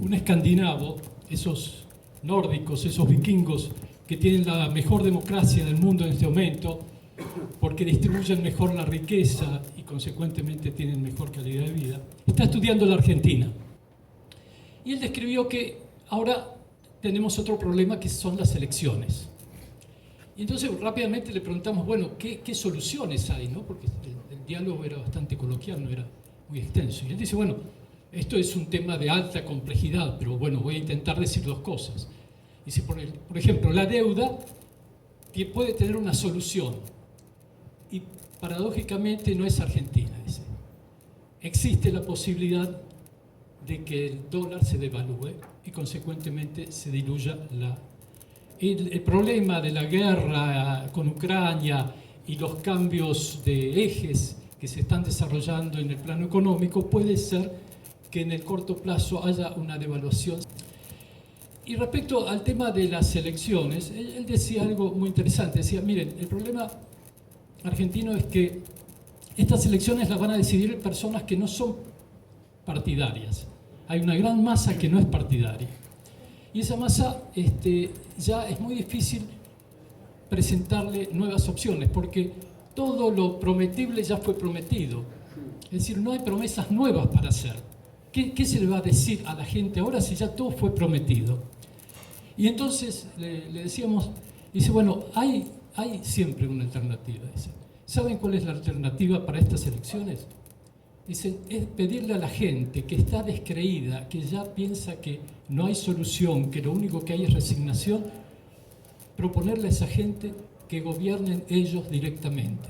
un escandinavo, esos nórdicos, esos vikingos que tienen la mejor democracia del mundo en este momento, porque distribuyen mejor la riqueza y consecuentemente tienen mejor calidad de vida, está estudiando la Argentina. Y él describió que ahora tenemos otro problema, que son las elecciones. Y entonces rápidamente le preguntamos, bueno, ¿qué soluciones hay, ¿no? Porque el diálogo era bastante coloquial, no era muy extenso. Y él dice, bueno, esto es un tema de alta complejidad, pero bueno, voy a intentar decir dos cosas. Dice, por ejemplo, la deuda puede tener una solución. Y paradójicamente no es Argentina, dice. Existe la posibilidad de que el dólar se devalúe y consecuentemente se diluya el problema de la guerra con Ucrania y los cambios de ejes que se están desarrollando en el plano económico. Puede ser que en el corto plazo haya una devaluación. Y respecto al tema de las elecciones, él decía algo muy interesante. Decía, miren, el problema argentino es que estas elecciones las van a decidir personas que no son partidarias. Hay una gran masa que no es partidaria. Y esa masa ya es muy difícil presentarle nuevas opciones, porque todo lo prometible ya fue prometido. Es decir, no hay promesas nuevas para hacer. ¿Qué se le va a decir a la gente ahora si ya todo fue prometido? Y entonces le decíamos, dice, bueno, hay siempre una alternativa. Dice, ¿saben cuál es la alternativa para estas elecciones? Dicen, es pedirle a la gente que está descreída, que ya piensa que no hay solución, que lo único que hay es resignación, proponerle a esa gente que gobiernen ellos directamente.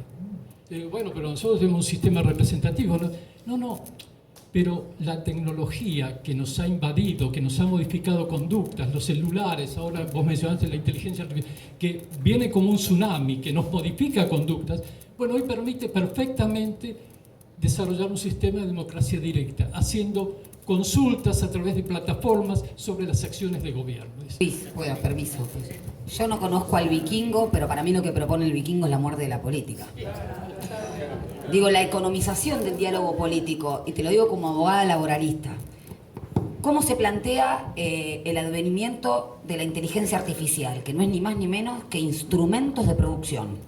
Bueno, pero nosotros tenemos un sistema representativo. No, pero la tecnología que nos ha invadido, que nos ha modificado conductas, los celulares, ahora vos mencionaste la inteligencia artificial, que viene como un tsunami, que nos modifica conductas, bueno, hoy permite perfectamente desarrollar un sistema de democracia directa, haciendo consultas a través de plataformas sobre las acciones de gobierno. Bueno, permiso. Yo no conozco al vikingo, pero para mí lo que propone el vikingo es la muerte de la política. Digo, la economización del diálogo político, y te lo digo como abogada laboralista. ¿Cómo se plantea el advenimiento de la inteligencia artificial? Que no es ni más ni menos que instrumentos de producción,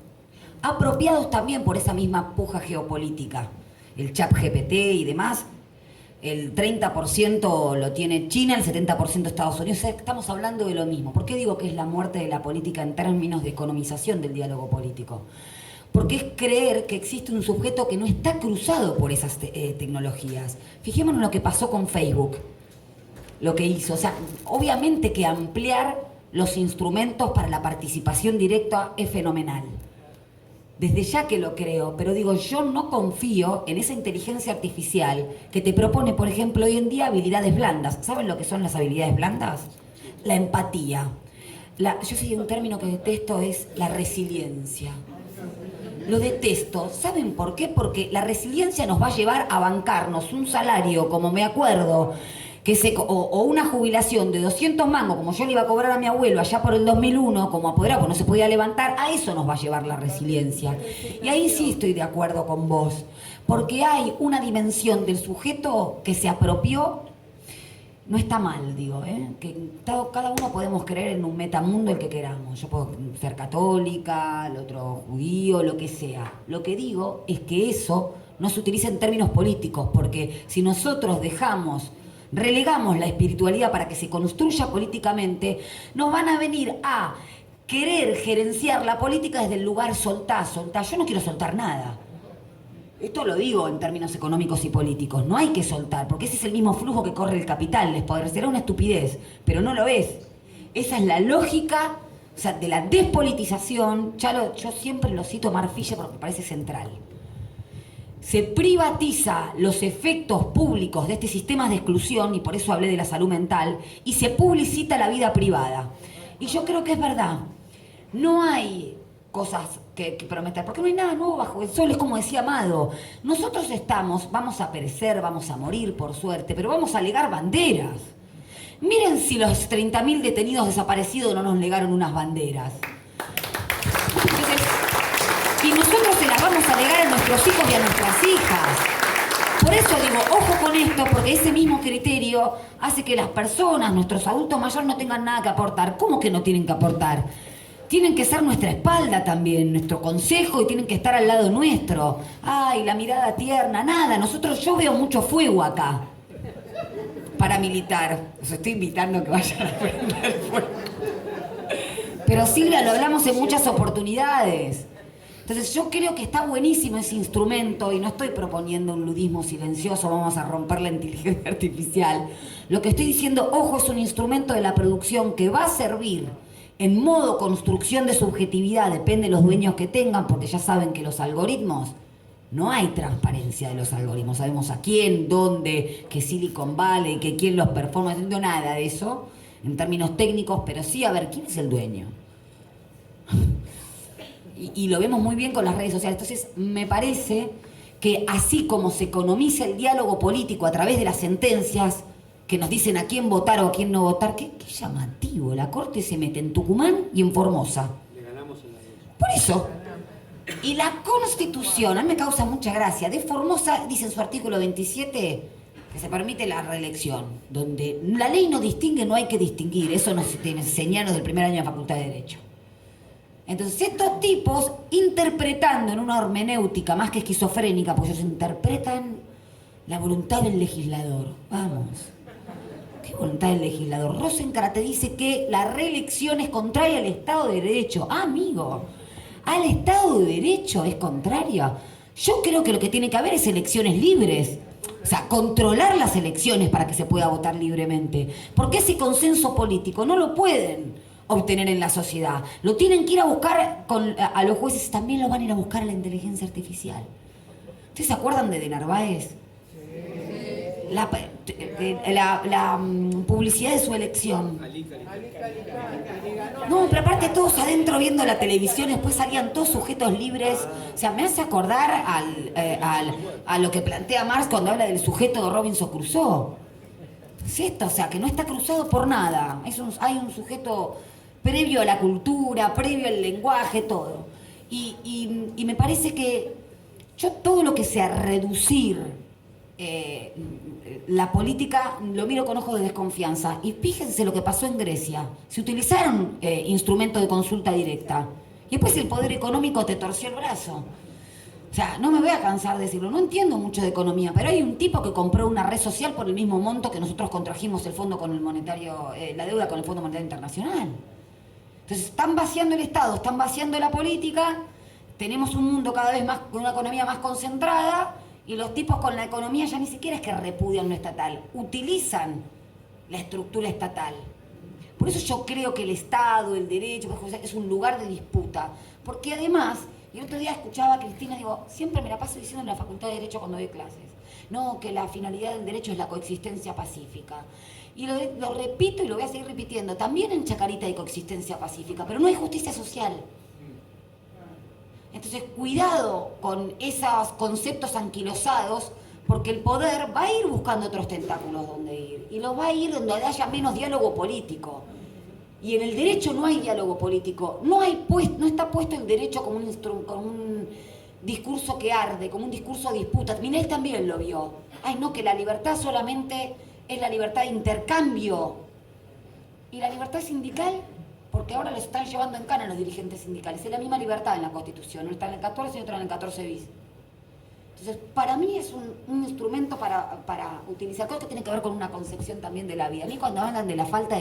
apropiados también por esa misma puja geopolítica. El ChatGPT y demás, el 30% lo tiene China, el 70% Estados Unidos. O sea, estamos hablando de lo mismo. ¿Por qué digo que es la muerte de la política en términos de economización del diálogo político? Porque es creer que existe un sujeto que no está cruzado por esas tecnologías. Fijémonos lo que pasó con Facebook, lo que hizo. O sea, obviamente que ampliar los instrumentos para la participación directa es fenomenal. Desde ya que lo creo, pero digo, yo no confío en esa inteligencia artificial que te propone, por ejemplo, hoy en día habilidades blandas. ¿Saben lo que son las habilidades blandas? La empatía. Yo sé que un término que detesto es la resiliencia. Lo detesto. ¿Saben por qué? Porque la resiliencia nos va a llevar a bancarnos un salario, como me acuerdo, o una jubilación de 200 mangos, como yo le iba a cobrar a mi abuelo allá por el 2001, como apoderado, porque no se podía levantar. A eso nos va a llevar la resiliencia. Y ahí sí estoy de acuerdo con vos, porque hay una dimensión del sujeto que se apropió. No está mal, digo, que cada uno podemos creer en un metamundo el que queramos. Yo puedo ser católica, el otro judío, lo que sea. Lo que digo es que eso no se utiliza en términos políticos, porque si nosotros relegamos la espiritualidad para que se construya políticamente, nos van a venir a querer gerenciar la política desde el lugar soltar. Yo no quiero soltar nada. Esto lo digo en términos económicos y políticos. No hay que soltar, porque ese es el mismo flujo que corre el capital. Les parecerá una estupidez, pero no lo es. Esa es la lógica, o sea, de la despolitización. Yo siempre lo cito a Mark Fisher porque me parece central. Se privatiza los efectos públicos de este sistema de exclusión, y por eso hablé de la salud mental, y se publicita la vida privada. Y yo creo que es verdad. No hay cosas que prometer, porque no hay nada nuevo bajo el sol. Es como decía Amado, nosotros vamos a perecer, vamos a morir por suerte, pero vamos a legar banderas. Miren si los 30.000 detenidos desaparecidos no nos legaron unas banderas. Entonces, y nosotros se las vamos a legar a nuestros hijos y a nuestras hijas. Por eso digo, ojo con esto, porque ese mismo criterio hace que las personas, nuestros adultos mayores, no tengan nada que aportar. ¿Cómo que no tienen que aportar? Tienen que ser nuestra espalda también, nuestro consejo, y tienen que estar al lado nuestro. Ay, la mirada tierna, nada. Yo veo mucho fuego acá. Paramilitar. Os estoy invitando a que vayan a prender fuego. Pero Silvia, lo hablamos en muchas oportunidades. Entonces yo creo que está buenísimo ese instrumento y no estoy proponiendo un ludismo silencioso, vamos a romper la inteligencia artificial. Lo que estoy diciendo, ojo, es un instrumento de la producción que va a servir en modo construcción de subjetividad, depende de los dueños que tengan, porque ya saben que los algoritmos, no hay transparencia de los algoritmos, sabemos a quién, dónde, que Silicon Valley, que quién los performa, no entiendo nada de eso en términos técnicos, pero sí a ver quién es el dueño. Y lo vemos muy bien con las redes sociales. Entonces, me parece que así como se economiza el diálogo político a través de las sentencias que nos dicen a quién votar o a quién no votar, qué llamativo. La Corte se mete en Tucumán y en Formosa. Le ganamos en la derecha. Por eso. Y la Constitución, a mí me causa mucha gracia, de Formosa dice en su artículo 27 que se permite la reelección, donde la ley no distingue, no hay que distinguir. Eso nos enseñaron del primer año de Facultad de Derecho. Entonces, estos tipos, interpretando en una hermenéutica más que esquizofrénica, pues ellos interpretan la voluntad del legislador. Vamos. ¿Qué voluntad del legislador? Rosenkranz te dice que la reelección es contraria al Estado de Derecho. Ah, amigo, ¿al Estado de Derecho es contraria? Yo creo que lo que tiene que haber es elecciones libres. O sea, controlar las elecciones para que se pueda votar libremente. Porque ese consenso político no lo pueden obtener en la sociedad. Lo tienen que ir a buscar a los jueces, también lo van a ir a buscar a la inteligencia artificial. ¿Ustedes se acuerdan de Narváez? La publicidad de su elección. No, pero aparte todos adentro viendo la televisión, después salían todos sujetos libres. O sea, me hace acordar a lo que plantea Marx cuando habla del sujeto de Robinson Crusoe. Es esto, o sea, que no está cruzado por nada. Hay un sujeto previo a la cultura, previo al lenguaje, todo. Y me parece que yo todo lo que sea reducir la política lo miro con ojos de desconfianza. Y fíjense lo que pasó en Grecia. Se utilizaron instrumentos de consulta directa. Y después el poder económico te torció el brazo. O sea, no me voy a cansar de decirlo, no entiendo mucho de economía, pero hay un tipo que compró una red social por el mismo monto que nosotros contrajimos el fondo con el monetario, la deuda con el Fondo Monetario Internacional. Entonces están vaciando el Estado, están vaciando la política, tenemos un mundo cada vez más con una economía más concentrada y los tipos con la economía ya ni siquiera es que repudian lo estatal, utilizan la estructura estatal. Por eso yo creo que el Estado, el derecho, es un lugar de disputa, porque además, y el otro día escuchaba a Cristina, digo, siempre me la paso diciendo en la Facultad de Derecho cuando doy clases, no, que la finalidad del derecho es la coexistencia pacífica. Y lo repito y lo voy a seguir repitiendo, también en Chacarita hay coexistencia pacífica, pero no hay justicia social. Entonces, cuidado con esos conceptos anquilosados, porque el poder va a ir buscando otros tentáculos donde ir, y los va a ir donde haya menos diálogo político. Y en el derecho no hay diálogo político, no está puesto el derecho como un discurso que arde, como un discurso de disputa. Minel también lo vio. Ay, no, que la libertad solamente es la libertad de intercambio. ¿Y la libertad sindical? Porque ahora los están llevando en cana los dirigentes sindicales. Es la misma libertad en la Constitución. Uno está en el 14 y otro en el 14 bis. Entonces, para mí es un instrumento para utilizar. Creo que tiene que ver con una concepción también de la vida. A mí cuando hablan de la falta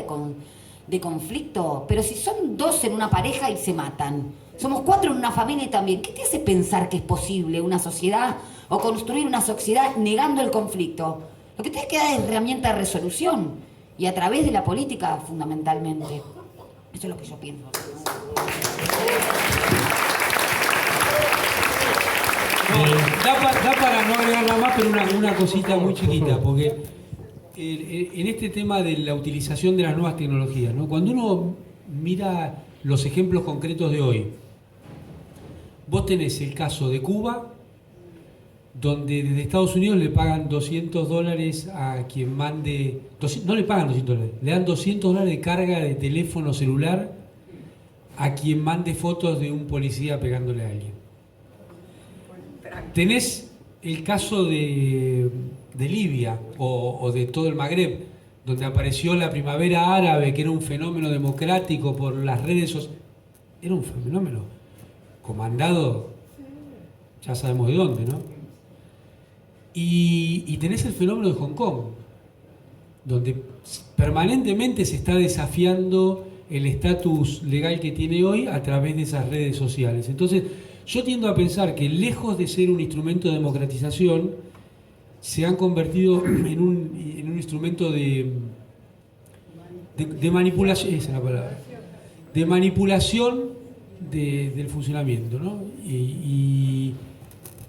de conflicto, pero si son dos en una pareja y se matan, somos 4 en una familia y también, ¿qué te hace pensar que es posible una sociedad o construir una sociedad negando el conflicto? Lo que te queda es herramienta de resolución y a través de la política fundamentalmente. Eso es lo que yo pienso. Da para no agregar nada más, pero una cosita muy chiquita, porque en este tema de la utilización de las nuevas tecnologías, ¿no? Cuando uno mira los ejemplos concretos de hoy, vos tenés el caso de Cuba, donde desde Estados Unidos le pagan $200 a quien mande, no le pagan $200, le dan $200 de carga de teléfono celular a quien mande fotos de un policía pegándole a alguien. Tenés el caso de Libia o de todo el Magreb, donde apareció la primavera árabe, que era un fenómeno democrático por las redes sociales. Era un fenómeno comandado, ya sabemos de dónde, ¿no? Y tenés el fenómeno de Hong Kong, donde permanentemente se está desafiando el estatus legal que tiene hoy a través de esas redes sociales. Entonces, yo tiendo a pensar que lejos de ser un instrumento de democratización, se han convertido en un instrumento de manipulación, esa es la palabra, de manipulación del funcionamiento, ¿no? Y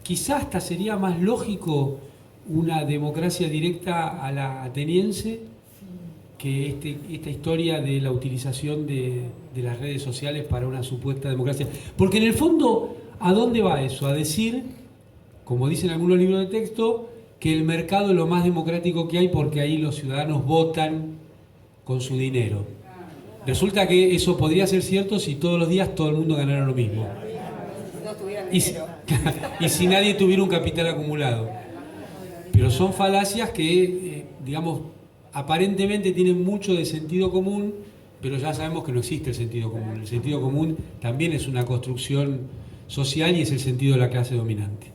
quizás hasta sería más lógico una democracia directa a la ateniense que esta historia de la utilización de las redes sociales para una supuesta democracia. Porque en el fondo, ¿a dónde va eso? A decir, como dicen algunos libros de texto, que el mercado es lo más democrático que hay porque ahí los ciudadanos votan con su dinero. Resulta que eso podría ser cierto si todos los días todo el mundo ganara lo mismo. Y si nadie tuviera un capital acumulado. Pero son falacias que, digamos, aparentemente tienen mucho de sentido común, pero ya sabemos que no existe el sentido común. El sentido común también es una construcción social y es el sentido de la clase dominante.